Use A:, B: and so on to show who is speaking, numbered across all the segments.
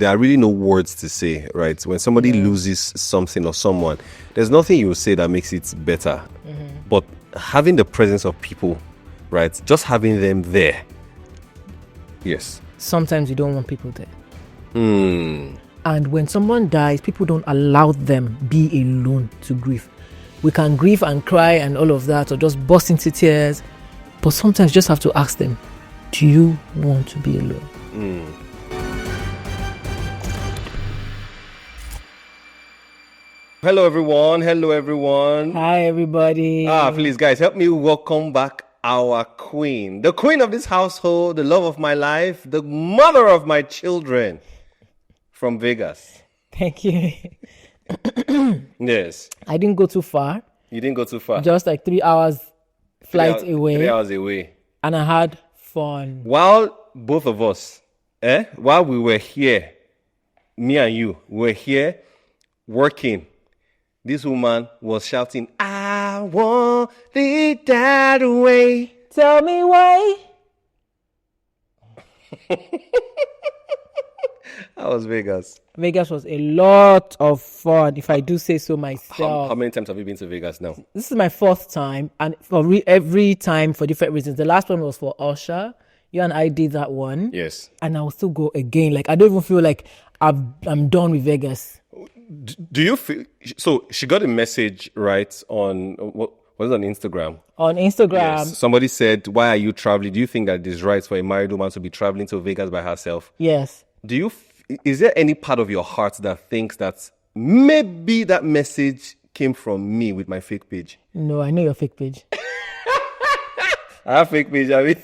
A: there are really no words to say, right? When somebody loses something or someone, there's nothing you say that makes it better. But having the presence of people, right? Just having them there. Yes.
B: Sometimes you don't want people there. And when someone dies, people don't allow them be alone to grieve. We can grieve and cry and all of that, or just burst into tears. But sometimes you just have to ask them, do you want to be alone?
A: Hello, everyone. Hello, everyone.
B: Hi, everybody.
A: Please, guys, help me welcome back our queen. The queen of this household, the love of my life, the mother of my children from Vegas.
B: Thank you.
A: Yes.
B: I didn't go too far.
A: You didn't go too far.
B: Just like 3 hours flight away.
A: 3 hours away.
B: And I had fun.
A: While both of us, while we were here, me and you were here working, this woman was shouting, I want it that way.
B: Tell me why.
A: How was Vegas?
B: Vegas was a lot of fun, if I do say so myself.
A: How many times have you been to Vegas now?
B: This is my 4th time, and for every time for different reasons. The last one was for Usher. You and I did that one.
A: Yes.
B: And I will still go again. Like, I don't even feel like I'm done with Vegas.
A: Do you feel... So, she got a message, right, on... What was it, on Instagram?
B: On Instagram.
A: Yes. Somebody said, why are you traveling? Do you think that it is right for a married woman to be traveling to Vegas by herself?
B: Yes.
A: Is there any part of your heart that thinks that maybe that message came from me with my fake page?
B: No, I know your fake page.
A: I have fake page, I mean.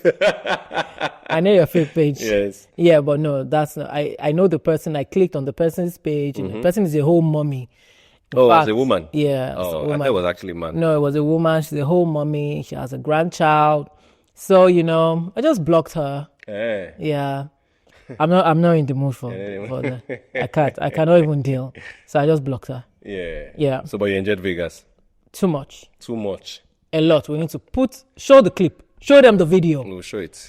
B: I know your fake page.
A: Yes.
B: Yeah, but no, that's not. I know the person. I clicked on the person's page, and the person is a whole mommy.
A: It was a woman?
B: Yeah.
A: Oh, I thought it was actually a man.
B: No, it was a woman. She's a whole mommy. She has a grandchild. So, I just blocked her. Yeah. I'm not in the mood for that. I cannot even deal. So I just blocked her. Yeah.
A: So, but you enjoyed Vegas?
B: Too much. A lot. We need to show the clip. Show them the video.
A: We'll show it.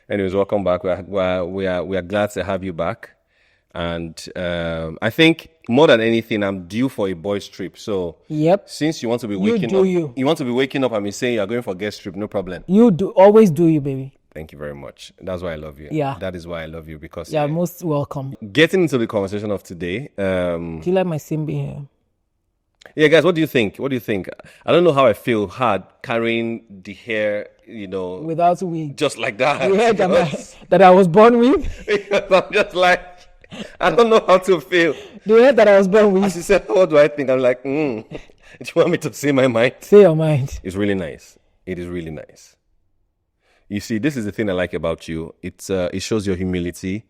A: Anyways, welcome back. We are glad to have you back. And I think more than anything, I'm due for a boys trip. So since you want to be waking up and me saying you are going for a guest trip, no problem.
B: Always do you, baby.
A: Thank you very much. That's why I love you.
B: Yeah.
A: That is why I love you, because
B: you're most welcome.
A: Getting into the conversation of today.
B: Do you like my Simbi hair?
A: Yeah, guys, what do you think? I don't know how I feel hard carrying the hair,
B: without wig.
A: Just like that.
B: The hair that I was born with.
A: I'm just like, I don't know how to feel.
B: The hair that I was born with.
A: As you said, what do I think? I'm like, do you want me to say my mind?
B: Say your mind.
A: It's really nice. It is really nice. You see, this is the thing I like about you. It shows your humility,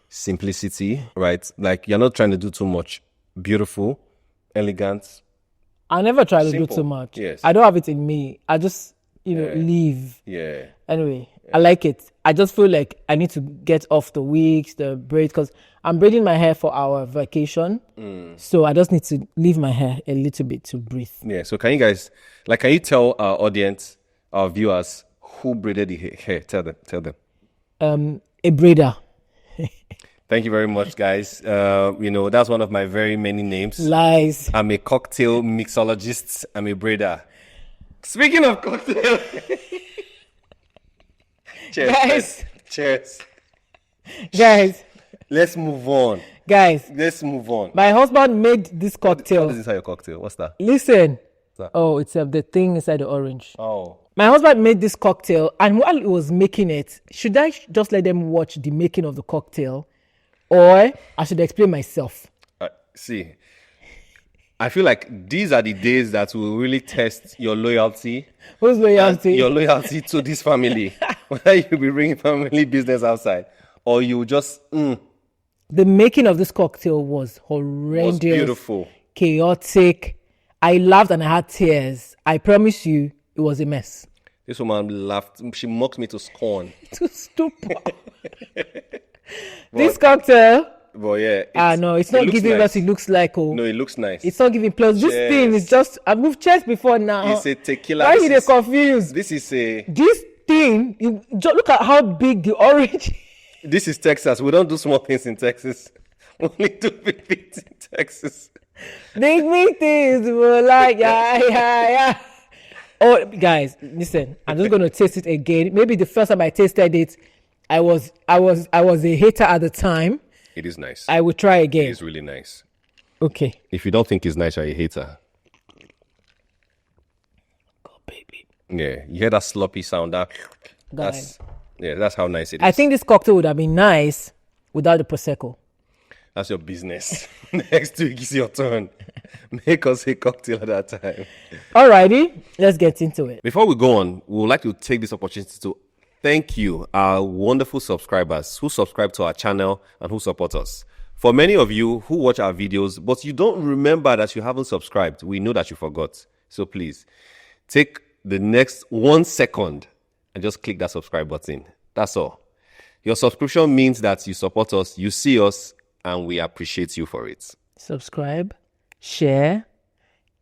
A: simplicity, right? Like, you're not trying to do too much. Beautiful, elegant.
B: I never try to do too much.
A: Yes.
B: I don't have it in me. I just, leave.
A: Yeah.
B: Anyway, I like it. I just feel like I need to get off the wigs, the braids, because I'm braiding my hair for our vacation. So I just need to leave my hair a little bit to breathe.
A: Yeah. So can you tell our audience, our viewers, who braided the hair? Tell them.
B: A braider.
A: Thank you very much, guys. That's one of my very many names.
B: Lies.
A: I'm a cocktail mixologist. I'm a braider. Speaking of cocktail. Cheers.
B: Guys.
A: Cheers.
B: Guys.
A: Let's move on.
B: Guys.
A: Let's move on.
B: My husband made this cocktail.
A: What is inside your cocktail? What's that?
B: Listen.
A: What's that?
B: Oh, it's the thing inside the orange.
A: Oh.
B: My husband made this cocktail, and while he was making it, should I just let them watch the making of the cocktail, or I should explain myself?
A: See, I feel like these are the days that will really test your loyalty.
B: Whose loyalty?
A: Your loyalty to this family. Whether you'll be bringing family business outside, or you just...
B: The making of this cocktail was horrendous.
A: Was beautiful.
B: Chaotic. I laughed and I had tears. I promise you, it was a mess.
A: This woman laughed. She mocked me to scorn.
B: Too stupid. This cocktail.
A: But yeah.
B: No, it's not giving nice. What it looks like. Oh.
A: No, it looks nice.
B: It's not giving. Plus, this thing is just. I've moved chairs before now.
A: It's a tequila.
B: Why are you confused?
A: This is a.
B: This thing. You just look at how big the orange.
A: This is Texas. We don't do small things in Texas. We only do big things in Texas.
B: Big things, yeah. Oh, guys, listen. I'm just going to taste it again. Maybe the first time I tasted it, I was a hater at the time.
A: It is nice.
B: I will try again.
A: It is really nice.
B: Okay.
A: If you don't think it's nice, you're a hater.
B: God, baby.
A: Yeah, you hear that sloppy sound? That's how nice it is.
B: I think this cocktail would have been nice without the Prosecco.
A: That's your business. Next week is your turn. Make us a cocktail at that time.
B: Alrighty, let's get into it.
A: Before we go on, we would like to take this opportunity to thank you, our wonderful subscribers who subscribe to our channel and who support us. For many of you who watch our videos, but you don't remember that you haven't subscribed, we know that you forgot. So please, take the next 1 second and just click that subscribe button. That's all. Your subscription means that you support us, you see us, and we appreciate you for it. Subscribe,
B: share,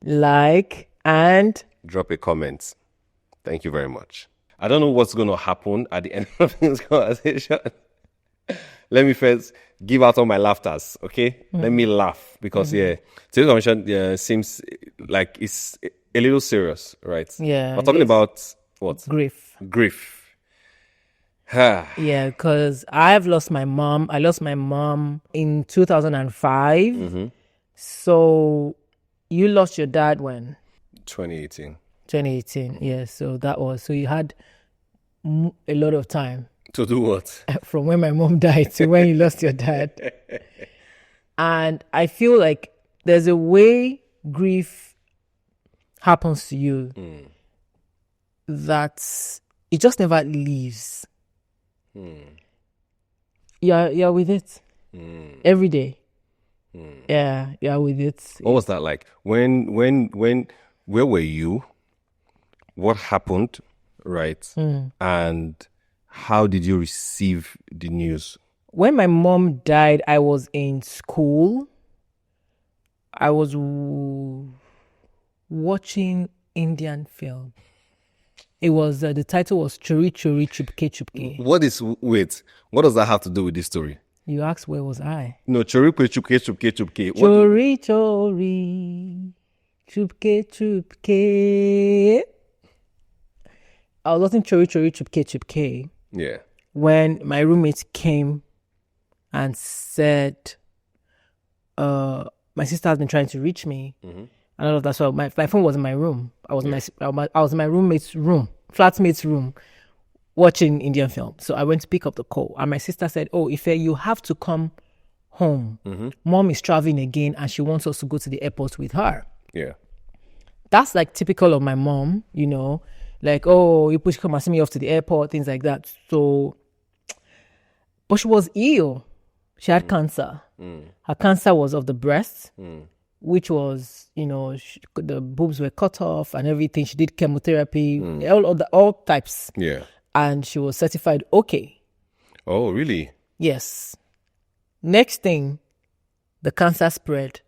B: like, and
A: drop a comment. Thank you very much. I don't know what's going to happen at the end of this conversation. Let me first give out all my laughters, okay? Let me laugh because, today's conversation seems like it's a little serious, right?
B: Yeah.
A: We're talking about what? Grief.
B: Yeah, because I've lost my mom. I lost my mom in 2005.
A: Mm-hmm.
B: So you lost your dad when?
A: 2018.
B: 2018, yeah. So you had a lot of time.
A: To do what?
B: From when my mom died to when you lost your dad. And I feel like there's a way grief happens to you that it just never leaves. You're with it every day. Yeah, you're with it.
A: What was that like? Where were you? What happened, right? And how did you receive the news?
B: When my mom died, I was in school. I was watching Indian film. It was the title was Chori Chori Chupke Chupke.
A: What does that have to do with this story?
B: You asked where was I?
A: No, Chori Chupke Chupke Chupke.
B: Chori Chori Chupke Chupke. I was watching Chori Chori Chupke Chupke.
A: Yeah.
B: When my roommate came and said, my sister has been trying to reach me. And all of that. So my phone was in my room. I was in my roommate's room, flatmate's room, watching Indian film. So I went to pick up the call. And my sister said, "Oh, Ife, you have to come home. Mom is traveling again and she wants us to go to the airport with her."
A: Yeah.
B: That's like typical of my mom, like, "Oh, you push come and send me off to the airport," things like that. So, but she was ill. She had cancer. Her cancer was of the breast. Which was, the boobs were cut off and everything. She did chemotherapy, all types.
A: Yeah.
B: And she was certified okay.
A: Oh, really?
B: Yes. Next thing, the cancer spread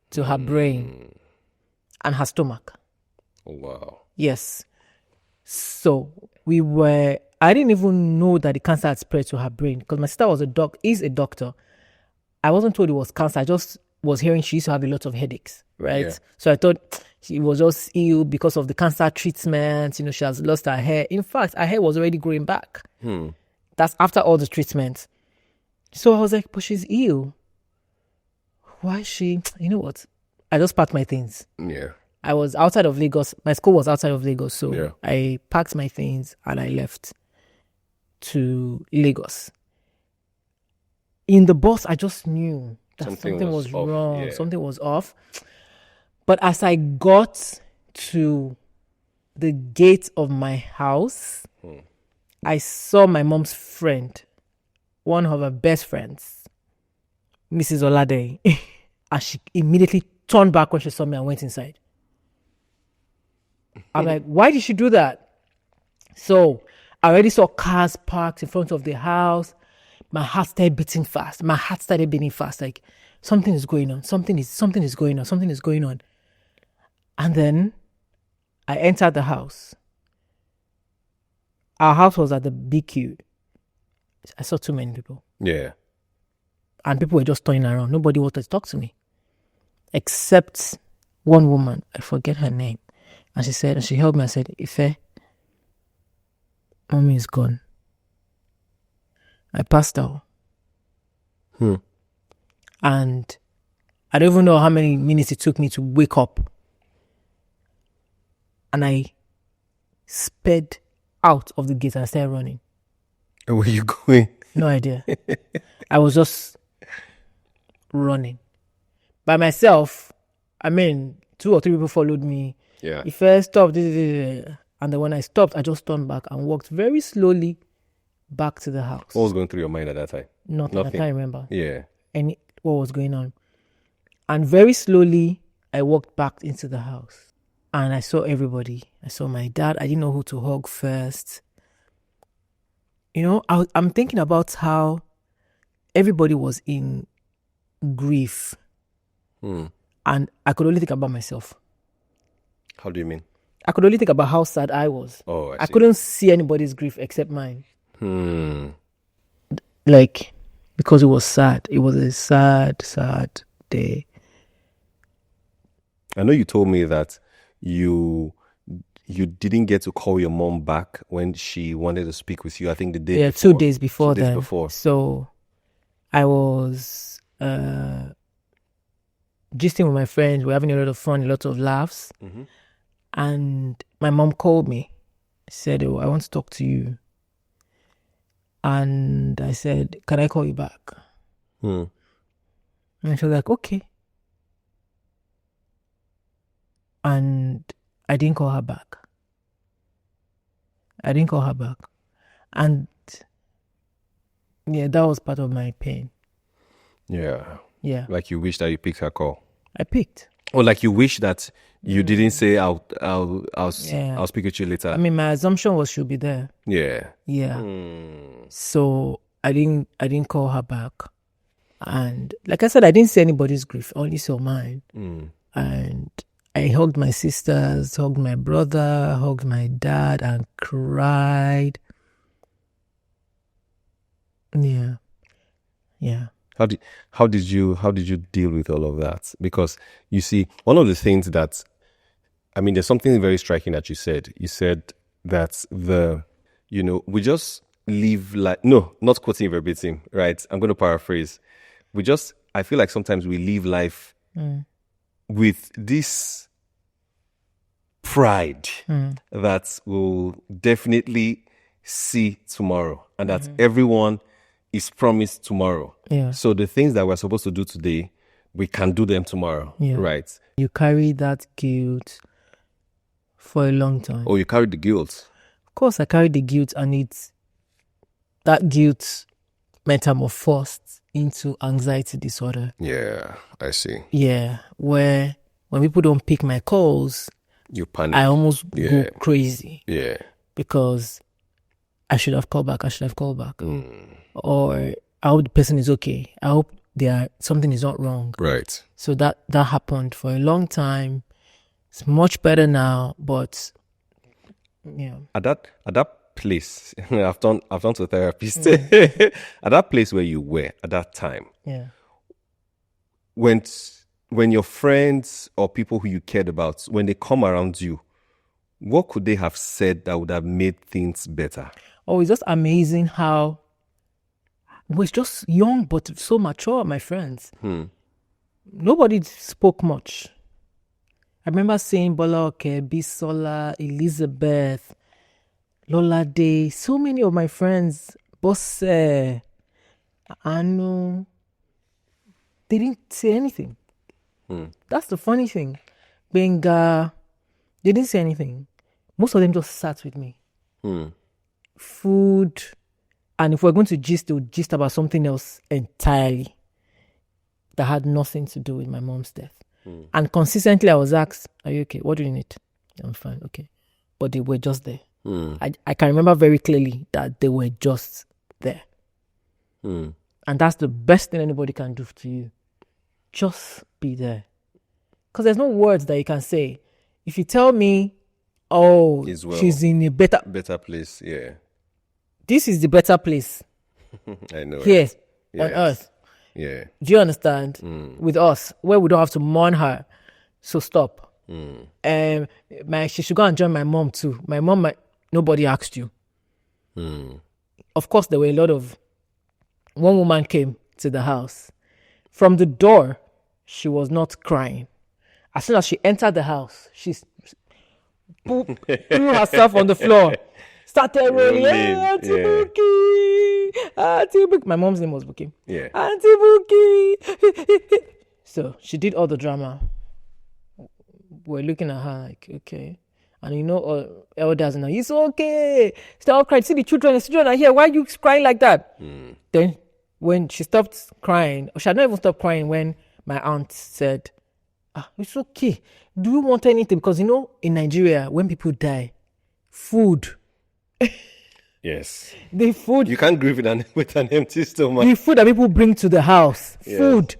B: to her brain and her stomach.
A: Oh, wow.
B: Yes. So I didn't even know that the cancer had spread to her brain because my sister is a doctor. I wasn't told it was cancer. I just was hearing she used to have a lot of headaches, right? Yeah. So I thought she was just ill because of the cancer treatment. She has lost her hair. In fact, her hair was already growing back. That's after all the treatment. So I was like, but she's ill. Why is she? You know what? I just packed my things.
A: Yeah.
B: I was outside of Lagos. My school was outside of Lagos. So I packed my things and I left to Lagos. In the bus, I just knew that something was wrong. Yeah. Something was off. But as I got to the gate of my house, I saw my mom's friend, one of her best friends, Mrs. Olade. And she immediately turned back when she saw me and went inside. I'm like, why did she do that? So I already saw cars parked in front of the house. My heart started beating fast. Like something is going on. Something is going on. And then I entered the house. Our house was at the BQ. I saw too many people.
A: Yeah.
B: And people were just turning around. Nobody wanted to talk to me. Except one woman. I forget her name. And she held me and said, Ife, mommy is gone. I passed out. And I don't even know how many minutes it took me to wake up. And I sped out of the gate and started running.
A: Where were you going?
B: No idea. I was just running. By myself, 2 or 3 people followed me.
A: Yeah.
B: If I stopped, and then when I stopped, I just turned back and walked very slowly back to the house.
A: What was going through your mind at that time?
B: Nothing. I can't remember.
A: Yeah.
B: What was going on. And very slowly, I walked back into the house. And I saw everybody. I saw my dad. I didn't know who to hug first. I'm thinking about how everybody was in grief. And I could only think about myself.
A: How do you mean?
B: I could only think about how sad I was.
A: Oh,
B: I couldn't see anybody's grief except mine. Because it was sad. It was a sad, sad day.
A: I know you told me that you didn't get to call your mom back when she wanted to speak with you. I think the day before.
B: 2 days before
A: 2 days
B: then.
A: before.
B: So I was gisting with my friends. We're having a lot of fun, a lot of laughs. And my mom called me. Said, I want to talk to you. And I said, can I call you back? And she was like, okay. And I didn't call her back. And yeah, that was part of my pain.
A: Yeah.
B: Yeah.
A: Like you wish that you picked her call.
B: I picked.
A: Or like you wish that you didn't say I'll speak with you later.
B: My assumption was she'll be there.
A: Yeah.
B: Yeah. So I didn't call her back. And like I said, I didn't see anybody's grief. I only saw mine. And I hugged my sisters, hugged my brother, hugged my dad, and cried. Yeah.
A: How did you deal with all of that? Because you see, one of the things that, there's something very striking that you said. You said that we just live like, no, not quoting verbatim, right? I'm going to paraphrase. I feel like sometimes we live life with this pride that will definitely see tomorrow and that everyone is promised tomorrow.
B: Yeah.
A: So the things that we're supposed to do today, we can do them tomorrow, right?
B: You carry that guilt for a long time.
A: Oh, you carried the guilt?
B: Of course, I carried the guilt, and that guilt metamorphosed into anxiety disorder.
A: Yeah, I see.
B: Yeah, where when people don't pick my calls,
A: you panic.
B: I almost go crazy.
A: Yeah.
B: Because I should have called back. Or I hope the person is okay. I hope something is not wrong.
A: Right.
B: So that happened for a long time. It's much better now, but yeah.
A: At that place, I've done to a therapist. At that place where you were at that time.
B: Yeah.
A: When your friends or people who you cared about, when they come around you, what could they have said that would have made things better?
B: Oh, it's just amazing how we're just young but so mature, my friends. Nobody spoke much. I remember saying Bola Oke, Bisola, Elizabeth, Lola Day, so many of my friends, Bosse, Anu, they didn't say anything. That's the funny thing. Benga, they didn't say anything. Most of them just sat with me. Food, and if we're going to gist, they would gist about something else entirely that had nothing to do with my mom's death. And consistently I was asked, are you okay? What do you need? I'm fine, okay. But they were just there. I can remember very clearly that they were just there. And that's the best thing anybody can do to you. Just be there. Because there's no words that you can say. If you tell me, she's in a better
A: place, yeah.
B: This is the better place.
A: I know.
B: Here on earth.
A: Yeah.
B: Do you understand? With us, where we don't have to mourn her. So stop. She should go and join my mom too. My mom, nobody asked you. Of course, there were a lot of. One woman came to the house. From the door, she was not crying. As soon as she entered the house, she threw herself on the floor. Started rolling. Auntie Buki. Auntie Buki. My mom's name was Buki.
A: Yeah.
B: Auntie Buki. So she did all the drama. We're looking at her like, okay. And elders now, it's okay. Stop crying. See the children are here. Why are you crying like that? Then when she stopped crying, she had not even stopped crying when my aunt said, it's okay. Do you want anything? Because in Nigeria, when people die, food.
A: Yes.
B: The food.
A: You can't grieve with an empty stomach.
B: The food that people bring to the house. Yes. Food.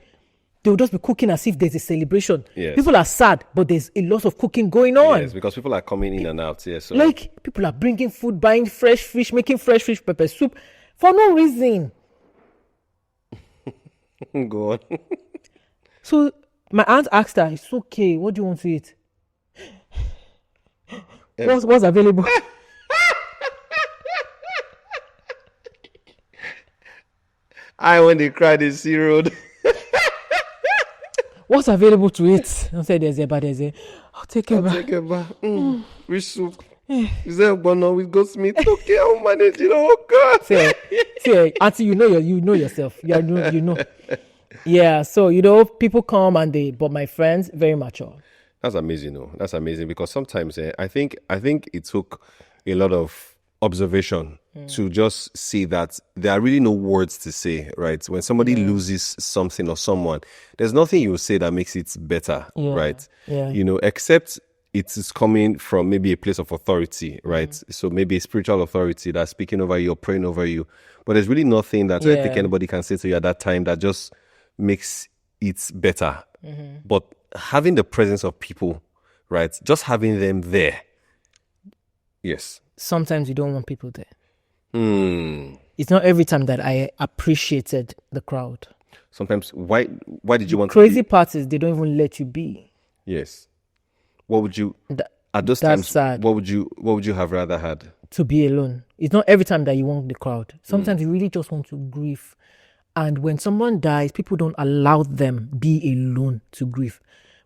B: They'll just be cooking as if there's a celebration.
A: Yes.
B: People are sad, but there's a lot of cooking going on.
A: Yes, because people are coming in and out. Yes. So.
B: Like, people are bringing food, buying fresh fish, making fresh fish pepper soup for no reason.
A: Go on.
B: So, my aunt asked her, it's okay, what do you want to eat? What's available?
A: When they cried in Sea Road.
B: What's available to eat? I said, there's a. I'll take a
A: bath. Which soup? Is there one with goat meat? Okay, I'll manage it. Oh, God.
B: See, auntie, you know yourself. You know. Yeah, so, people come but my friends, very mature.
A: That's amazing, though. That's amazing because sometimes I think it took a lot of observation to just see that there are really no words to say, right? When somebody loses something or someone, there's nothing you say that makes it better, right?
B: Yeah.
A: Except it is coming from maybe a place of authority, right? So maybe a spiritual authority that's speaking over you or praying over you. But there's really nothing that I think anybody can say to you at that time that just makes it better. But having the presence of people, right? Just having them there. Yes.
B: Sometimes you don't want people there. It's not every time that I appreciated the crowd.
A: Sometimes, why did you want
B: crazy
A: to be?
B: parties, they don't even let you be.
A: Yes. What would you, at those
B: that's
A: times,
B: sad.
A: what would you have rather had?
B: To be alone. It's not every time that you want the crowd. Sometimes you really just want to grieve. And when someone dies, people don't allow them be alone to grieve.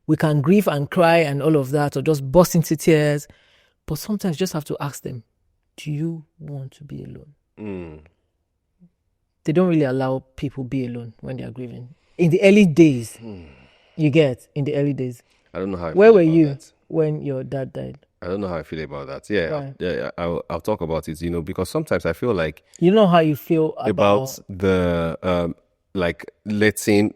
B: We can grieve and cry and all of that, or just burst into tears. But sometimes you just have to ask them, do you want to be alone? They don't really allow people be alone when they are grieving. In the early days, in the early days.
A: I don't know how I
B: Where
A: feel
B: were
A: about
B: you
A: that.
B: when your dad died?
A: I don't know how I feel about that. Yeah,
B: Right.
A: yeah. I'll talk about it, because sometimes I feel like
B: You know how you feel
A: about the let's say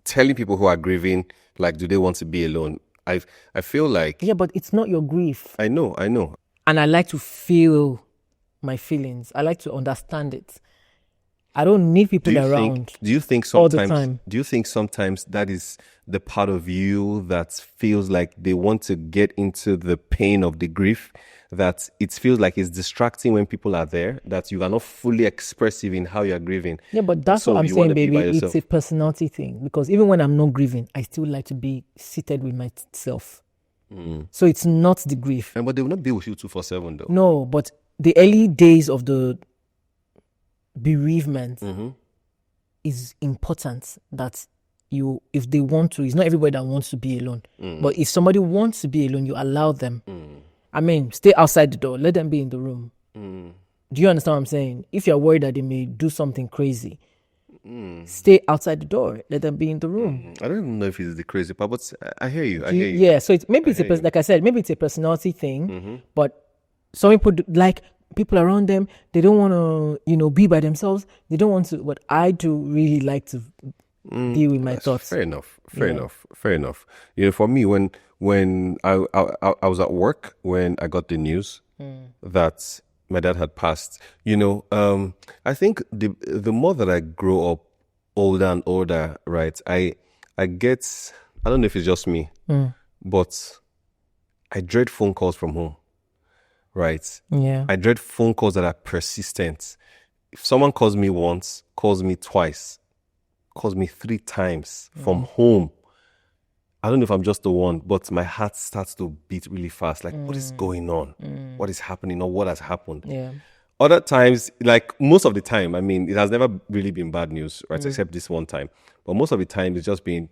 A: telling people who are grieving, like, do they want to be alone? I feel like
B: but it's not your grief.
A: I know.
B: And I like to feel my feelings. I like to understand it. I don't need people around.
A: Do you think
B: all the
A: sometimes?
B: time.
A: Do you think sometimes that is the part of you that feels like they want to get into the pain of the grief? That it feels like it's distracting when people are there. That you are not fully expressive in how you are grieving.
B: Yeah, but that's what I'm saying, baby. It's a personality thing. Because even when I'm not grieving, I still like to be seated with myself. So it's not the grief.
A: But they will not be with you 24/7 though.
B: No, but the early days of the bereavement is important that if they want to, it's not everybody that wants to be alone. But if somebody wants to be alone, you allow them. I mean, stay outside the door. Let them be in the room. Do you understand what I'm saying? If you're worried that they may do something crazy, stay outside the door. Let them be in the room.
A: I don't even know if it's the crazy part, but I hear you.
B: Yeah, so like I said, maybe it's a personality thing, but some people people around them, they don't want to, be by themselves. They don't want to, but I do really like to deal with my thoughts.
A: Fair enough. For me, when I was at work, when I got the news that my dad had passed, I think the more that I grow up older and older, right, I don't know if it's just me, but I dread phone calls from home, right?
B: Yeah.
A: I dread phone calls that are persistent. if someone calls me once, calls me twice, calls me 3 times from home, I don't know if I'm just the one, but my heart starts to beat really fast. Like, what is going on? What is happening, or what has happened?
B: Yeah.
A: Other times, like most of the time, I mean, it has never really been bad news, right? Except this one time. But most of the time, it's just been,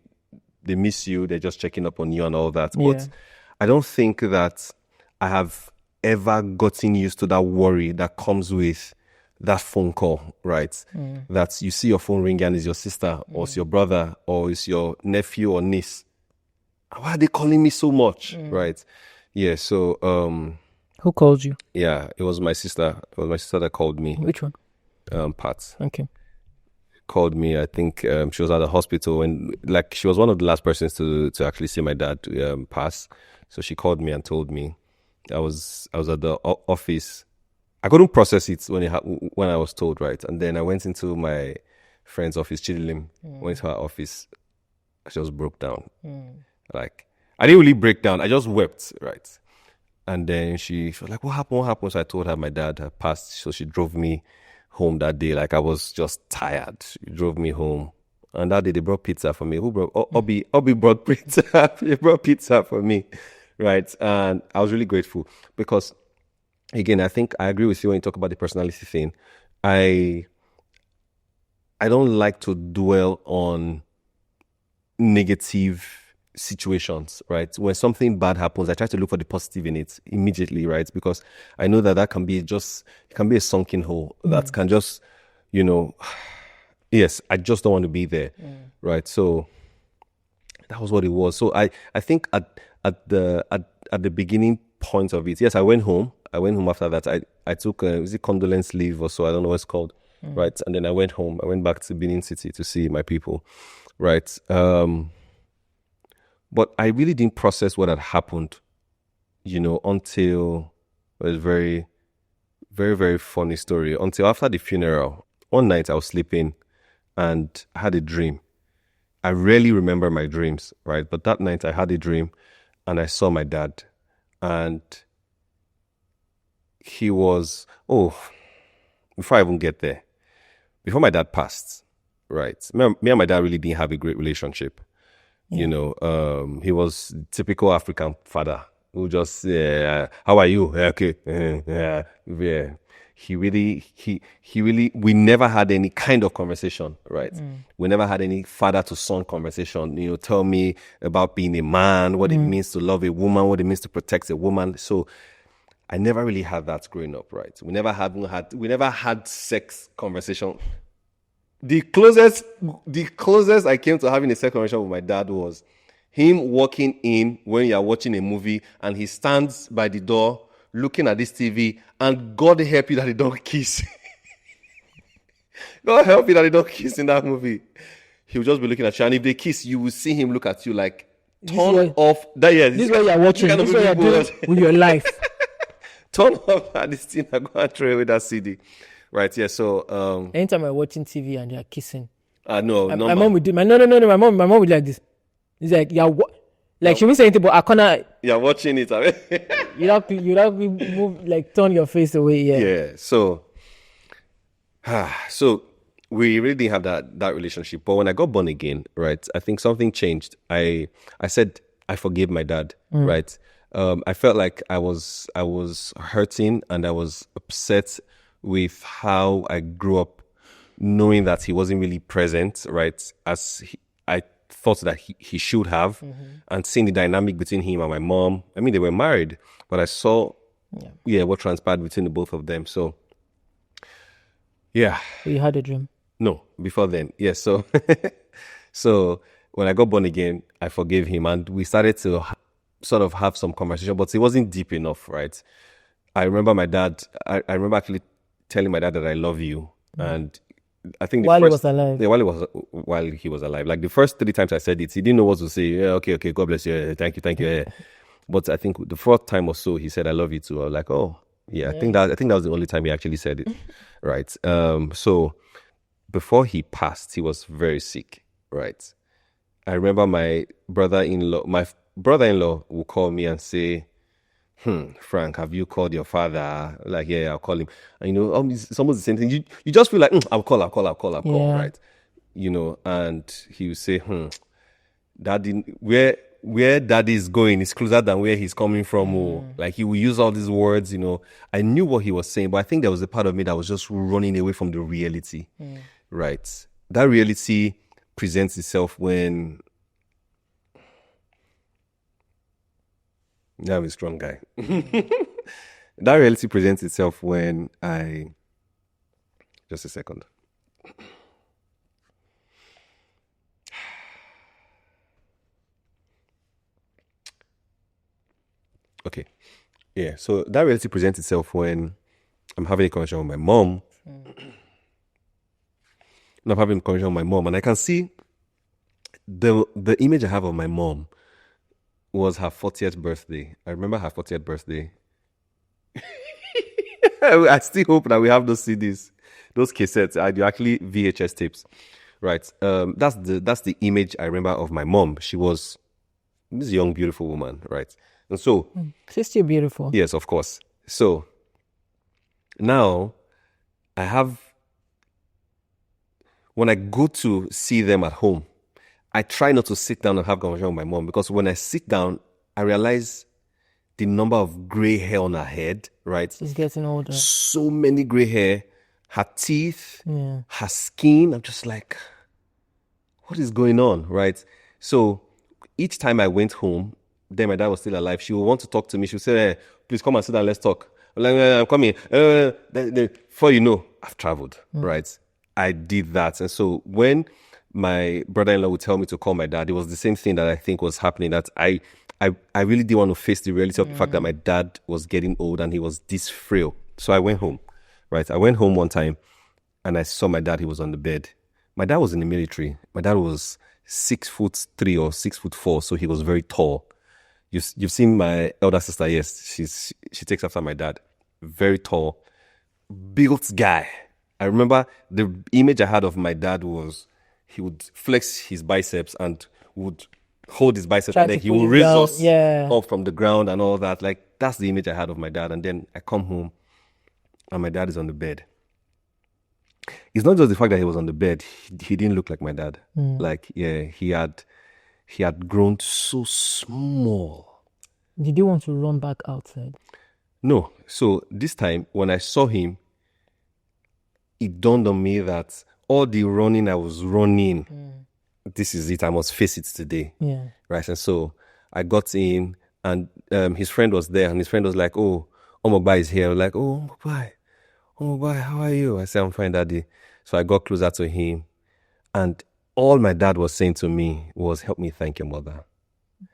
A: they miss you, they're just checking up on you and all that.
B: Yeah.
A: But I don't think that I have ever gotten used to that worry that comes with that phone call, right? That you see your phone ring and it's your sister or it's your brother or it's your nephew or niece. Why are they calling me so much, right? Yeah, so...
B: who called you?
A: Yeah, it was my sister. It was my sister that called me.
B: Which one?
A: Pat.
B: Okay.
A: Called me. I think she was at the hospital, and like she was one of the last persons to actually see my dad pass. So she called me and told me. I was at the office. I couldn't process it when I was told, right? And then I went into my friend's office, Chidilim. Went to her office. I just broke down. Like, I didn't really break down. I just wept, right? And then she was like, what happened? What happened? So I told her my dad had passed. So she drove me home that day. Like, I was just tired. She drove me home. And that day they brought pizza for me. Who brought? Obi brought pizza. He brought pizza for me, right? And I was really grateful because, again, I think I agree with you when you talk about the personality thing. I don't like to dwell on negative situations, right? When something bad happens, I try to look for the positive in it immediately, right? Because I know that can be a sunken hole that can just, yes, I just don't want to be there, right? So that was what it was. So I think at the beginning point of it, yes, I went home after that. I took is it condolence leave or so, I don't know what it's called, right? And then I went home. I went back to Benin City to see my people, right? But I really didn't process what had happened, until it was very, very, very funny story. Until after the funeral, one night I was sleeping and I had a dream. I rarely remember my dreams, right? But that night I had a dream and I saw my dad. And he was, before I even get there, before my dad passed, right? Me and my dad really didn't have a great relationship. He was typical African father who just, how are you? Okay. Yeah. He really, we never had any kind of conversation, right? We never had any father to son conversation, tell me about being a man, what it means to love a woman, what it means to protect a woman. So I never really had that growing up, right? We never had sex conversation. The closest I came to having a sex conversation with my dad was him walking in when you are watching a movie and he stands by the door looking at this TV and God help you that they don't kiss. God help you that they don't kiss in that movie. He'll just be looking at you, and if they kiss, you will see him look at you like, turn off. This
B: is what you're watching. This is what you're doing with your life.
A: Turn off this thing and go and throw away that CD. Right, yeah, so...
B: anytime I'm watching TV and they're kissing...
A: no,
B: my mom would do... No, my mom would like this. It's like, she won't say anything, but I can't...
A: You're watching it.
B: you have to move, like, turn your face away, yeah.
A: Yeah, so we really didn't have that relationship. But when I got born again, right, I think something changed. I said, I forgave my dad, right? I felt like I was hurting and I was upset with how I grew up, knowing that he wasn't really present, right, as I thought that he should have, and seeing the dynamic between him and my mom. I mean, they were married, but I saw, what transpired between the both of them. So, yeah.
B: You had a dream?
A: No, before then. Yes, so, so when I got born again, I forgave him, and we started to sort of have some conversation, but it wasn't deep enough, right? I remember my dad, I remember actually telling my dad that I love you. And I think
B: while he was alive.
A: Yeah, while he was alive. Like the first 3 times I said it, he didn't know what to say. Yeah, okay, God bless you. Thank you. Yeah. But I think the 4th time or so he said I love you too. I was like, oh, yeah. I think that was the only time he actually said it. Right. So before he passed, he was very sick, right? I remember my brother-in-law would call me and say, Frank, have you called your father? Like, yeah, I'll call him. And, it's almost the same thing. You just feel like, I'll call, right? And he will say, daddy, where daddy is going is closer than where he's coming from. Like, he will use all these words, I knew what he was saying, but I think there was a part of me that was just running away from the reality, right? That reality presents itself when I'm a strong guy. That reality presents itself when just a second. Okay. Yeah. So that reality presents itself when I'm having a conversation with my mom. And I'm having a conversation with my mom, and I can see the image I have of my mom was her 40th birthday. I remember her 40th birthday. I still hope that we have those CDs, those cassettes. I do actually VHS tapes, right? That's the image I remember of my mom. She was this young, beautiful woman, right? And so
B: she's still beautiful.
A: Yes, of course. So now when I go to see them at home, I try not to sit down and have a conversation with my mom, because when I sit down, I realize the number of gray hair on her head, right?
B: She's getting older.
A: So many gray hair, her teeth, her skin. I'm just like, what is going on, right? So each time I went home, then my dad was still alive, she would want to talk to me. She would say, hey, please come and sit down, let's talk. I'm like, I'm coming. Before you know, I've traveled, right? I did that. And so when my brother-in-law would tell me to call my dad, it was the same thing that I think was happening, that I really didn't want to face the reality of the fact that my dad was getting old and he was this frail. So I went home, right? I went home one time and I saw my dad. He was on the bed. My dad was in the military. My dad was 6'3" or 6'4", so he was very tall. You've seen my elder sister, yes. She takes after my dad. Very tall, built guy. I remember the image I had of my dad was he would flex his biceps and would hold his biceps, and then he would raise us up from the ground and all that. Like, that's the image I had of my dad. And then I come home and my dad is on the bed. It's not just the fact that he was on the bed. He didn't look like my dad. Like, yeah, he had grown so small.
B: Did you want to run back outside?
A: No. So this time when I saw him, it dawned on me that all the running I was running, this is it. I must face it today.
B: Yeah.
A: Right. And so I got in, and his friend was there, and his friend was like, oh, Omogbai is here. I was like, oh, Omogbai, how are you? I said, I'm fine, Daddy. So I got closer to him, and all my dad was saying to me was, help me thank your mother.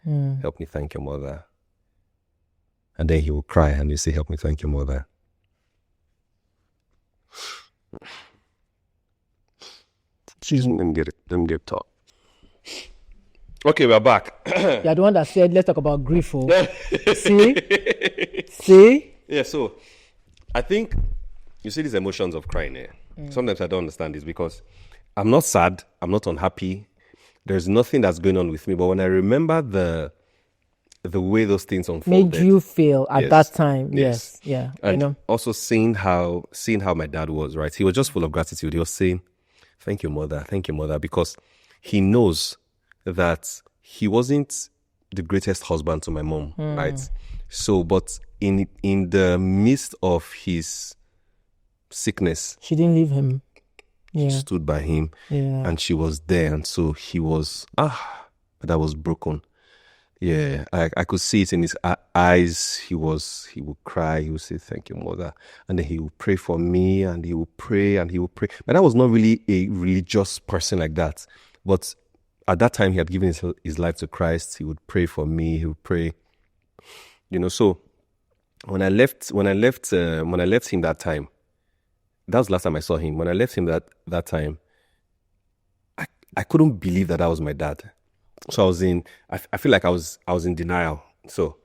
A: Help me thank your mother. And then he would cry and he'd say, help me thank your mother. Let me get talk. Okay, we're back.
B: You're the one that said, let's talk about grief. See?
A: Yeah, so I think you see these emotions of crying here. Sometimes I don't understand this, because I'm not sad, I'm not unhappy. There's nothing that's going on with me. But when I remember the way those things unfolded,
B: made you feel at that time. Yes. Yeah.
A: And also seeing how my dad was, right? He was just full of gratitude. He was saying, thank you, mother, because he knows that he wasn't the greatest husband to my mom, right? So, but in the midst of his sickness,
B: she didn't leave him.
A: She stood by him, and she was there. And so he was, that was broken. Yeah, I could see it in his eyes. He would cry. He would say, thank you, mother. And then he would pray for me, and he would pray, and he would pray. But I was not really a religious person like that. But at that time, he had given his life to Christ. He would pray for me. He would pray. So when I left him that time, that was the last time I saw him. When I left him that time, I couldn't believe that was my dad. So I feel like I was in denial. So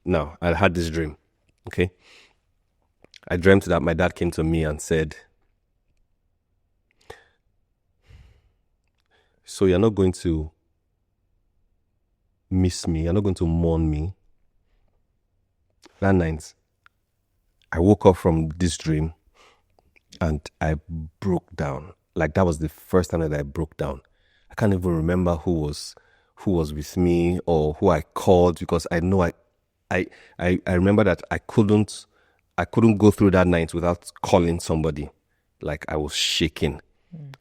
A: now I had this dream. Okay. I dreamt that my dad came to me and said, so you're not going to miss me. You're not going to mourn me. that night, I woke up from this dream and I broke down. Like, that was the first time that I broke down. I can't even remember who was with me or who I called, because I know I remember that I couldn't go through that night without calling somebody. Like, I was shaking.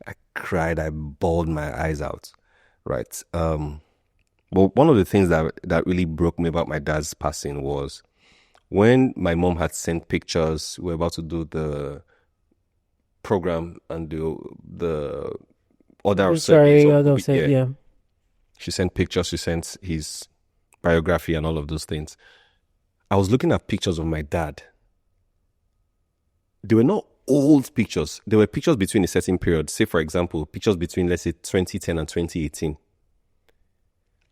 A: I cried. I bawled my eyes out. Right. But one of the things that really broke me about my dad's passing was when my mom had sent pictures. We were about to do the program and do the order of service.
B: Yeah.
A: She sent pictures. She sent his biography and all of those things. I was looking at pictures of my dad. They were not old pictures. There were pictures between a certain period. Say, for example, pictures between, let's say, 2010 and 2018.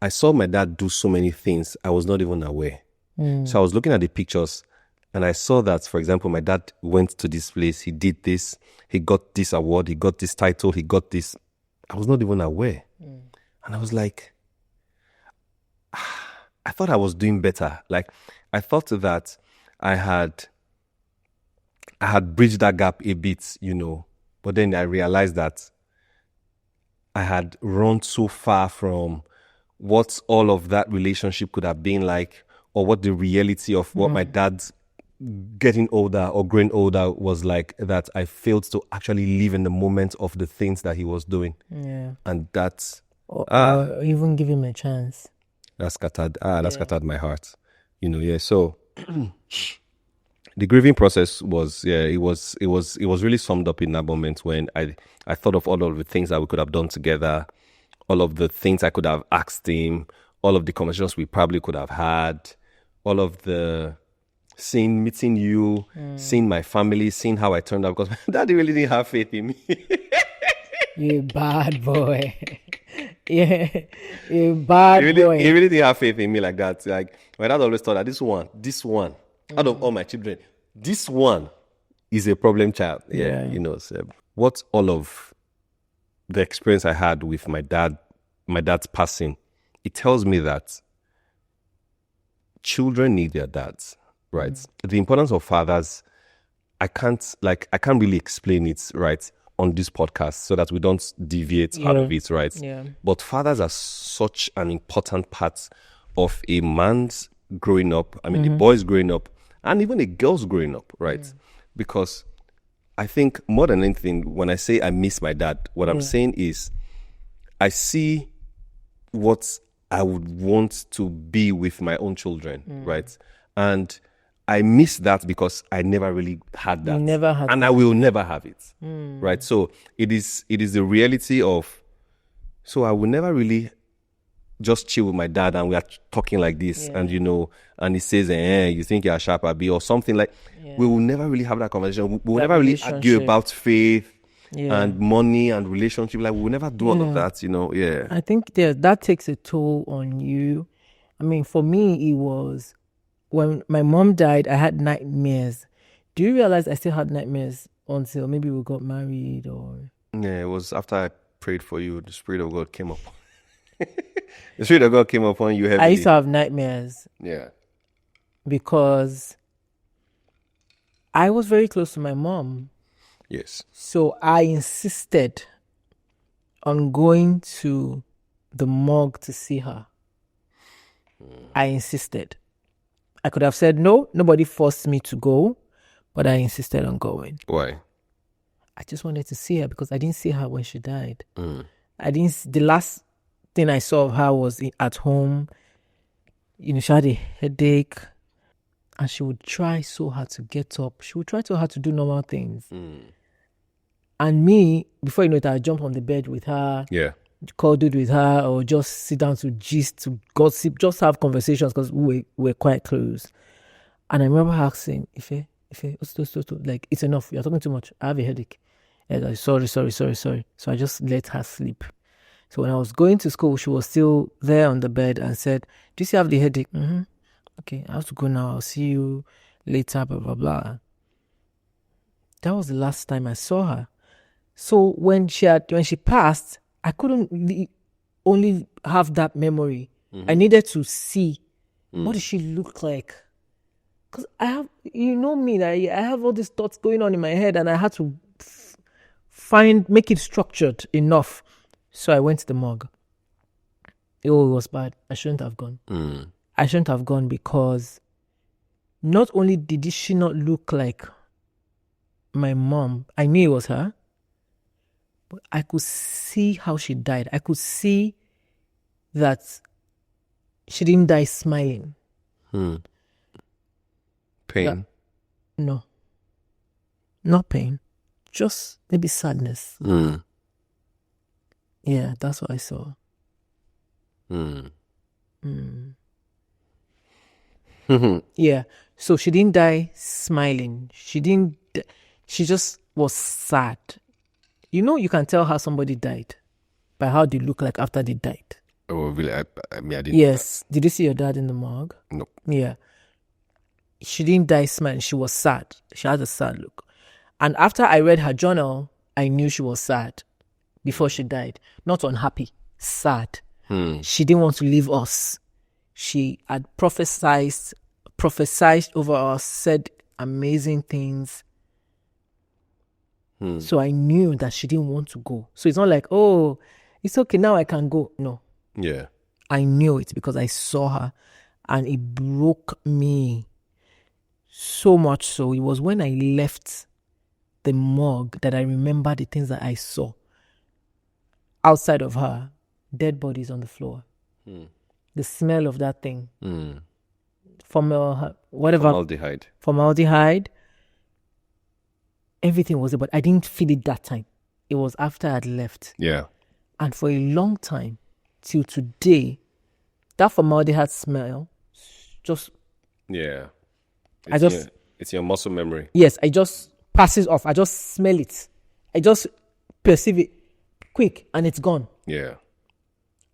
A: I saw my dad do so many things I was not even aware. So I was looking at the pictures and I saw that, for example, my dad went to this place, he did this, he got this award, he got this title, he got this. I was not even aware. And I was like, I thought I was doing better. Like, I thought that I had bridged that gap a bit, but then I realized that I had run so far from what all of that relationship could have been like, or what the reality of what my dad's getting older or growing older was like, that I failed to actually live in the moment of the things that he was doing.
B: Yeah.
A: And that's...
B: or even give him a chance.
A: That scattered my heart. So the grieving process was, it was really summed up in that moment when I thought of all of the things that we could have done together, all of the things I could have asked him, all of the conversations we probably could have had, all of the meeting you, seeing my family, seeing how I turned out, because my daddy really didn't have faith in me.
B: You bad boy. Yeah, you bad boy.
A: He really didn't have faith in me like that. Like, my dad always thought that this one, out of all my children, this one is a problem child. Yeah. So what all of the experience I had with my dad's passing, it tells me that children need their dads, right? The importance of fathers, I can't really explain it, right, on this podcast so that we don't deviate out of it, right?
B: Yeah.
A: But fathers are such an important part of a man's growing up. I mean, the boys growing up, and even the girls growing up, right? Because I think more than anything, when I say I miss my dad, what I'm saying is I see what I would want to be with my own children, right? And I miss that because I never really had that.
B: You never had
A: and
B: that.
A: I will never have it, right? So it is the reality of, so I will never really just chill with my dad and we are talking like this, and and he says, you think you're a sharp Abi or something like, we will never really have that conversation. We will never really argue about faith and money and relationship. Like, we will never do all of that,
B: I think that takes a toll on you. I mean, for me, it was when my mom died, I had nightmares. Do you realize I still had nightmares until maybe we got married? Or
A: yeah, it was after I prayed for you, the Spirit of God came up. The Spirit of God came upon you heavily.
B: I used to have nightmares.
A: Yeah.
B: Because I was very close to my mom.
A: Yes.
B: So I insisted on going to the morgue to see her. I insisted. I could have said no. Nobody forced me to go, but I insisted on going.
A: Why?
B: I just wanted to see her because I didn't see her when she died. The last thing I saw of her was at home. She had a headache. And she would try so hard to get up. She would try so hard to do normal things. And me, before you know it, I'd jump on the bed with her.
A: Yeah.
B: Call dude with her, or just sit down to gist, to gossip, just have conversations because we're quite close. And I remember her asking, Ife, like, it's enough. You're talking too much. I have a headache. And I sorry. So I just let her sleep. So when I was going to school, she was still there on the bed and said, do you still have the headache? Okay, I have to go now. I'll see you later, blah, blah, blah. That was the last time I saw her. So when she passed, I couldn't only have that memory. I needed to see, what did she look like? Because I have, me, I have all these thoughts going on in my head, and I had to make it structured enough. So I went to the morgue. It was bad. I shouldn't have gone. I shouldn't have gone because not only did she not look like my mom, I knew it was her, but I could see how she died. I could see that she didn't die smiling.
A: Pain?
B: No. Not pain. Just maybe sadness. Yeah, that's what I saw. Yeah. So she didn't die smiling. She just was sad. You can tell how somebody died by how they look like after they died.
A: Oh, really? I didn't.
B: Yes. Did you see your dad in the morgue?
A: No.
B: Yeah. She didn't die smiling. She was sad. She had a sad look. And after I read her journal, I knew she was sad before she died. Not unhappy, sad. She didn't want to leave us. She had prophesied over us, said amazing things. So I knew that she didn't want to go. So it's not like, oh, it's okay, now I can go. No.
A: Yeah.
B: I knew it because I saw her, and it broke me so much so. It was when I left the morgue that I remember the things that I saw. Outside of her, dead bodies on the floor. The smell of that thing. Formaldehyde. Everything was there, but I didn't feel it that time. It was after I'd left.
A: Yeah.
B: And for a long time, till today, that formaldehyde smell just...
A: Yeah. It's your muscle memory.
B: Yes, I just passes off. I just smell it. I just perceive it quick, and it's gone.
A: Yeah.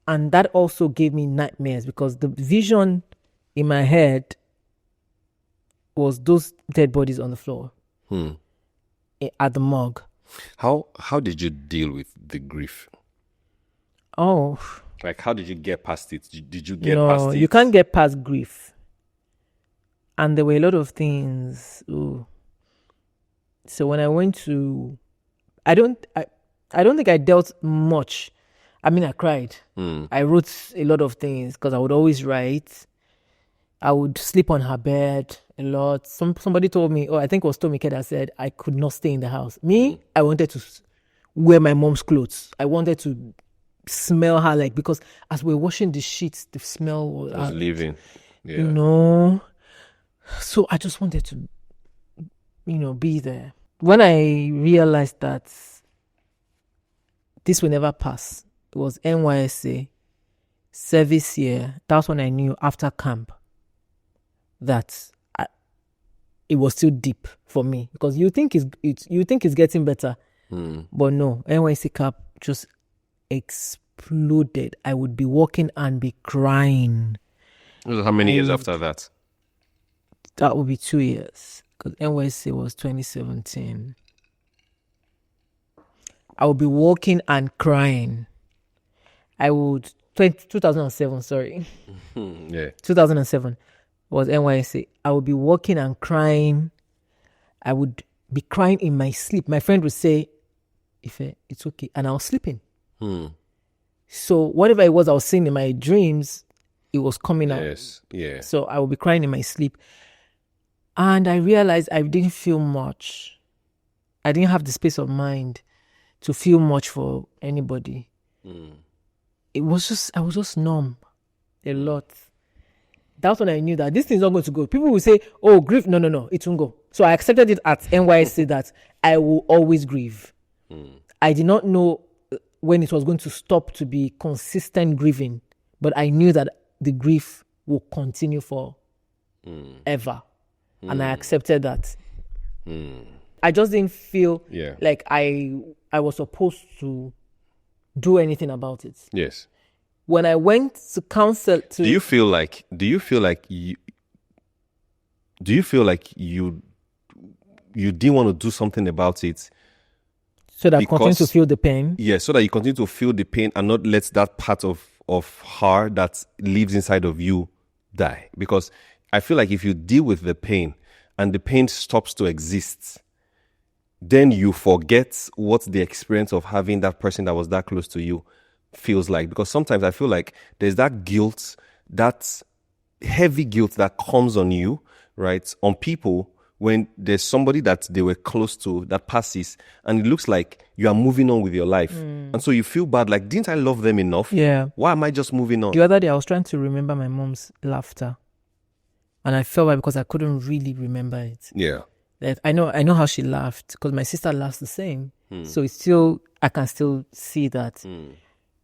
B: And that also gave me nightmares because the vision in my head was those dead bodies on the floor at the morgue.
A: How did you deal with the grief?
B: Oh.
A: Like, how did you get past it? Did you get past it?
B: No, you can't get past grief. And there were a lot of things. Ooh. So when I went to... I don't think I dealt much. I mean, I cried. I wrote a lot of things because I would always write. I would sleep on her bed a lot. Somebody told me, I think it was Tomike that said, I could not stay in the house. Me, I wanted to wear my mom's clothes. I wanted to smell her, because as we were washing the sheets, the smell was
A: leaving. Yeah.
B: So I just wanted to, be there. When I realized that this will never pass, it was NYSA service year. That's when I knew after camp that it was still deep for me, because you think it's getting better, but no, NYSA camp just exploded. I would be walking and be crying.
A: How many years after that?
B: That would be 2 years, because NYSA was 2017. I would be walking and crying. 2007, sorry.
A: Yeah.
B: 2007 was NYSA. I would be walking and crying. I would be crying in my sleep. My friend would say, Ife, it's okay. And I was sleeping. So whatever it was I was seeing in my dreams, it was coming out.
A: Yes, yeah.
B: So I would be crying in my sleep. And I realized I didn't feel much. I didn't have the space of mind to feel much for anybody. I was just numb a lot. That's when I knew that this thing's not going to go. People will say, oh, grief. No, it won't go. So I accepted it at NYSC that I will always grieve. I did not know when it was going to stop to be consistent grieving, but I knew that the grief will continue for ever. And I accepted that. I just didn't feel like I was supposed to do anything about it.
A: Yes.
B: When I went to counsel to...
A: Do you feel like you didn't want to do something about it?
B: So that I continue to feel the pain?
A: Yeah, so that you continue to feel the pain and not let that part of her that lives inside of you die. Because I feel like if you deal with the pain and the pain stops to exist, then you forget what the experience of having that person that was that close to you feels like. Because sometimes I feel like there's that guilt, that heavy guilt that comes on you, right? On people when there's somebody that they were close to that passes and it looks like you are moving on with your life. And so you feel bad, like, didn't I love them enough?
B: Yeah.
A: Why am I just moving on?
B: The other day I was trying to remember my mom's laughter. And I felt bad because I couldn't really remember it.
A: Yeah.
B: That I know how she laughed because my sister laughs the same. So it's still, I can still see that.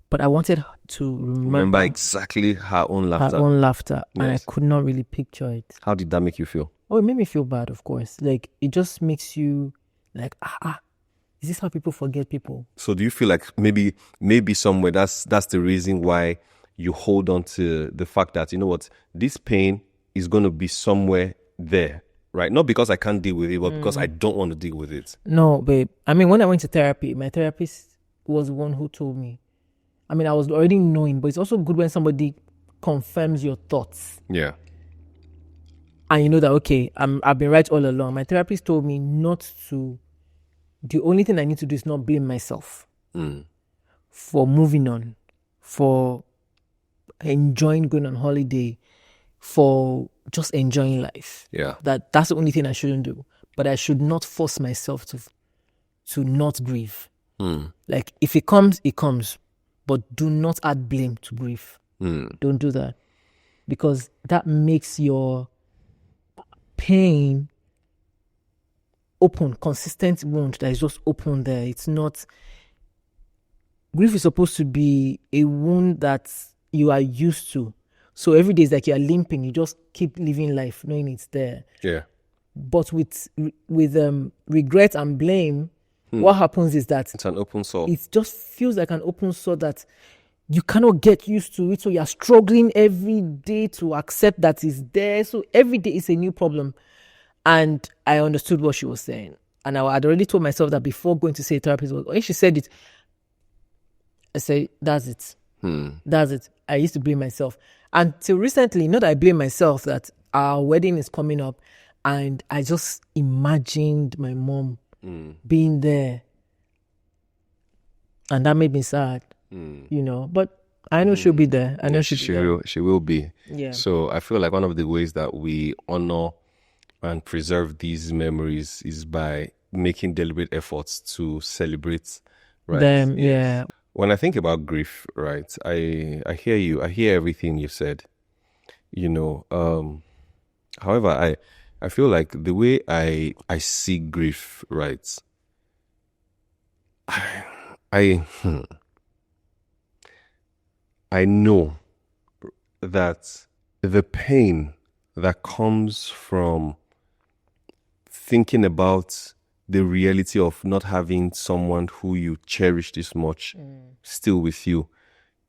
B: But I wanted to remember
A: exactly her own laughter.
B: Yes. And I could not really picture it.
A: How did that make you feel?
B: Oh, it made me feel bad, of course. Like, it just makes you like, is this how people forget people?
A: So do you feel like maybe somewhere that's the reason why you hold on to the fact that, you know what, this pain is going to be somewhere there, right? Not because I can't deal with it, but because I don't want to deal with it.
B: No, babe. I mean, when I went to therapy, my therapist was the one who told me. I mean, I was already knowing, but it's also good when somebody confirms your thoughts.
A: Yeah.
B: And you know that, okay, I've been right all along. My therapist told me not to, the only thing I need to do is not blame myself for moving on, for enjoying going on holiday, for just enjoying life.
A: Yeah.
B: That's the only thing I shouldn't do. But I should not force myself to not grieve. Like, if it comes, it comes. But do not add blame to grief. Don't do that. Because that makes your pain open, consistent wound that is just open there. It's not... Grief is supposed to be a wound that you are used to. So every day is like you're limping. You just keep living life knowing it's there.
A: Yeah.
B: But with regret and blame, what happens is that...
A: It's an open sore.
B: It just feels like an open sore that you cannot get used to it. So you're struggling every day to accept that it's there. So every day is a new problem. And I understood what she was saying. And I had already told myself that before going to see a therapist, when she said it, I said, that's it. That's it. I used to blame myself. Until recently, not that I blame myself, that our wedding is coming up. And I just imagined my mom being there. And that made me sad, you know. But I know she'll be there. I know
A: she will be.
B: Yeah.
A: So I feel like one of the ways that we honor and preserve these memories is by making deliberate efforts to celebrate
B: them. Yeah.
A: When I think about grief, right, I hear you. I hear everything you said. You know, however, I feel like the way I see grief, right, I know that the pain that comes from thinking about the reality of not having someone who you cherish this much still with you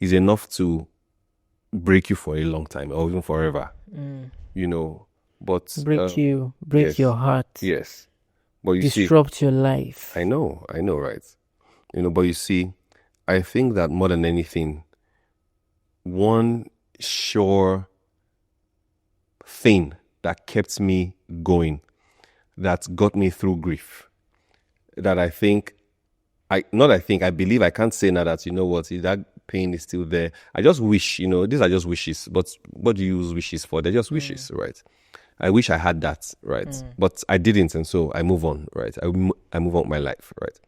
A: is enough to break you for a long time or even forever. You know, but
B: break your heart.
A: Yes. But you
B: disrupt your life.
A: I know, right? You know, but you see, I think that more than anything, one sure thing that kept me going, that got me through grief, that I believe, I can't say now that, you know what, that pain is still there. I just wish, you know, these are just wishes, but what do you use wishes for? They're just wishes, right? I wish I had that, right? But I didn't, and so I move on, right? I move on with my life, right?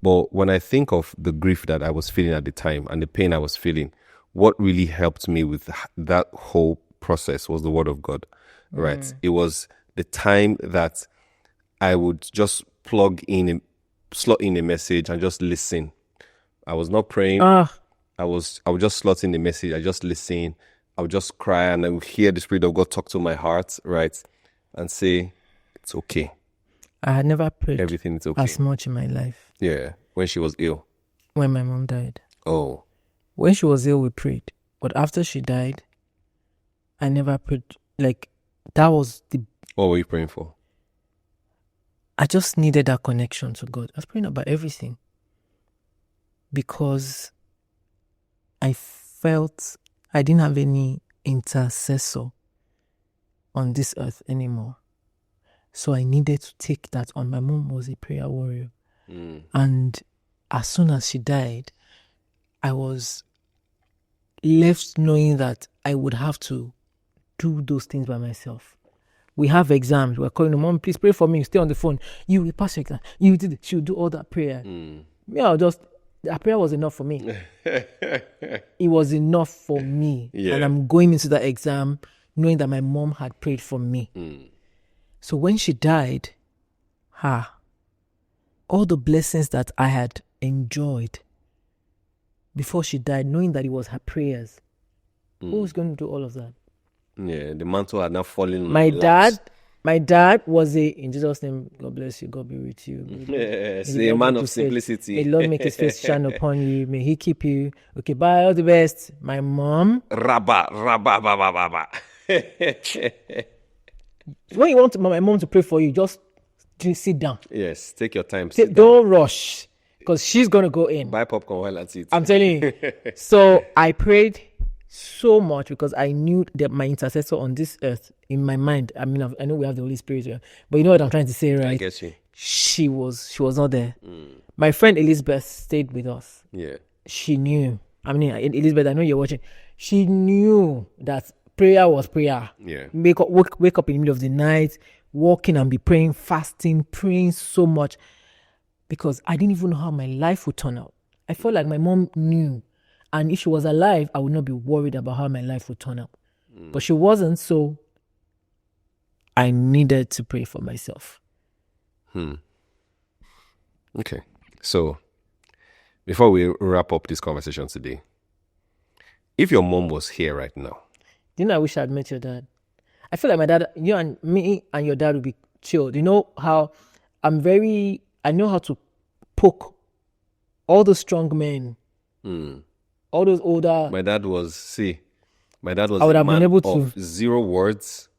A: But when I think of the grief that I was feeling at the time and the pain I was feeling, what really helped me with that whole process was the Word of God, right? It was the time that I would just slot in a message and just listen. I was not praying. I would just slot in the message. I just listen. I would just cry and I would hear the Spirit of God talk to my heart, right? And say, it's okay.
B: I had never prayed
A: everything is okay
B: as much in my life.
A: Yeah. When she was ill.
B: When my mom died.
A: Oh.
B: When she was ill, we prayed. But after she died, I never prayed. Like, that was the...
A: What were you praying for?
B: I just needed that connection to God. I was praying about everything. Because I felt I didn't have any intercessor on this earth anymore. So I needed to take that on. My mom was a prayer warrior. And as soon as she died, I was left knowing that I would have to do those things by myself. We have exams. We're calling the mom, please pray for me. Stay on the phone. You will pass your exam. You did it. She will do all that prayer. That prayer was enough for me. It was enough for me. Yeah. And I'm going into the exam knowing that my mom had prayed for me. So when she died, all the blessings that I had enjoyed before she died, knowing that it was her prayers, who was going to do all of that?
A: Yeah, the mantle had not fallen.
B: My dad was in Jesus' name, God bless you, God be with you.
A: Yes, a man of simplicity.
B: May Lord make his face shine upon you. May he keep you. Okay, bye, all the best. My mom.
A: Rabba.
B: When you want my mom to pray for you, just sit down.
A: Yes, take your time.
B: Don't rush, because she's going to go in.
A: Buy popcorn while at it.
B: I'm telling you. So I prayed so much because I knew that my intercessor on this earth, in my mind, I mean, I know we have the Holy Spirit here, but you know what I'm trying to say, right?
A: I guess you.
B: She was not there. My friend Elizabeth stayed with us.
A: Yeah.
B: She knew. I mean, Elizabeth, I know you're watching. She knew that prayer was prayer.
A: Yeah.
B: Wake up in the middle of the night, walking and be praying, fasting, praying so much, because I didn't even know how my life would turn out. I felt like my mom knew. And if she was alive, I would not be worried about how my life would turn out. But she wasn't, so I needed to pray for myself.
A: Okay. So, before we wrap up this conversation today, if your mom was here right now.
B: Do you know, I wish I had met your dad. I feel like my dad, you and me and your dad would be chilled. You know how I know how to poke all the strong men. All those older.
A: My dad was I would
B: have been able to.
A: 0 words.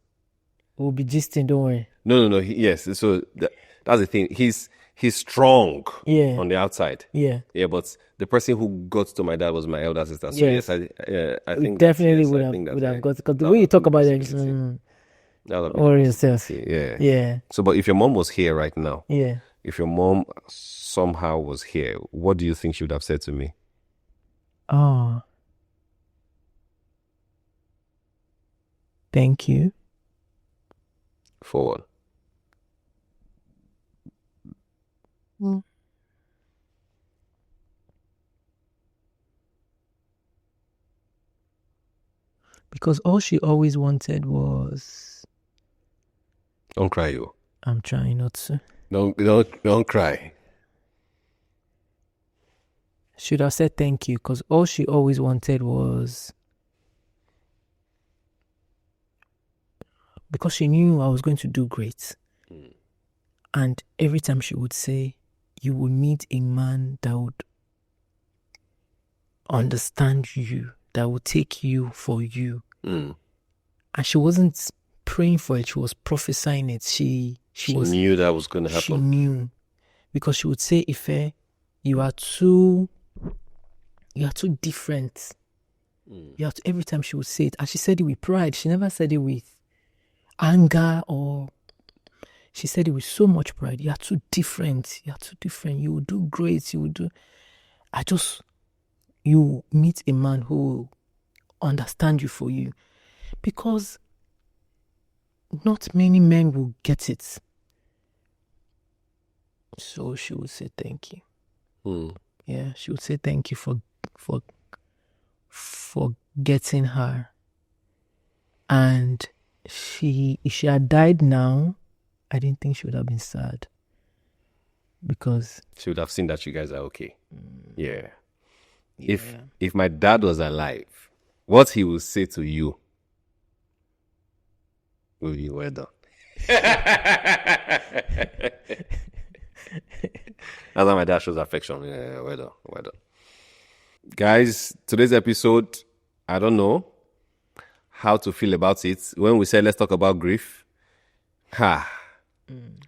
B: We'll be gisting, don't worry.
A: No. Yes. So that's the thing. He's strong.
B: Yeah.
A: On the outside.
B: Yeah.
A: Yeah, but the person who got to my dad was my elder sister. So yes, I think
B: definitely would have got, because the way you talk about it, worry yourself.
A: Yeah.
B: Yeah.
A: So, but if your mom was here right now.
B: Yeah.
A: If your mom somehow was here, what do you think she would have said to me?
B: Oh, thank you.
A: For what?
B: Because all she always wanted was.
A: Don't cry, you.
B: I'm trying not to.
A: Don't cry.
B: Should have said thank you, because all she always wanted was, because she knew I was going to do great. And every time she would say, you will meet a man that would understand you, that would take you for you. And she wasn't praying for it, she was prophesying it. She
A: knew that was going to happen.
B: She knew, because she would say, Ife, you are too different. Every time she would say it, and she said it with pride. She never said it with anger, or she said it with so much pride. You are too different. You will do great. You meet a man who will understand you for you, because not many men will get it. So she would say thank you. Yeah, she would say thank you for getting her. And if she had died now, I didn't think she would have been sad, because
A: she would have seen that you guys are okay. Yeah. If my dad was alive, what he would say to you will be well done. That's how my dad shows affection. Yeah, well done. Guys, today's episode, I don't know how to feel about it. When we said let's talk about grief.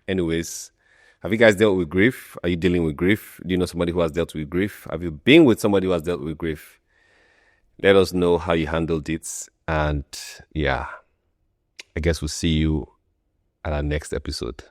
A: Anyways, have you guys dealt with grief? Are you dealing with grief? Do you know somebody who has dealt with grief? Have you been with somebody who has dealt with grief? Let us know how you handled it. And yeah, I guess we'll see you at our next episode.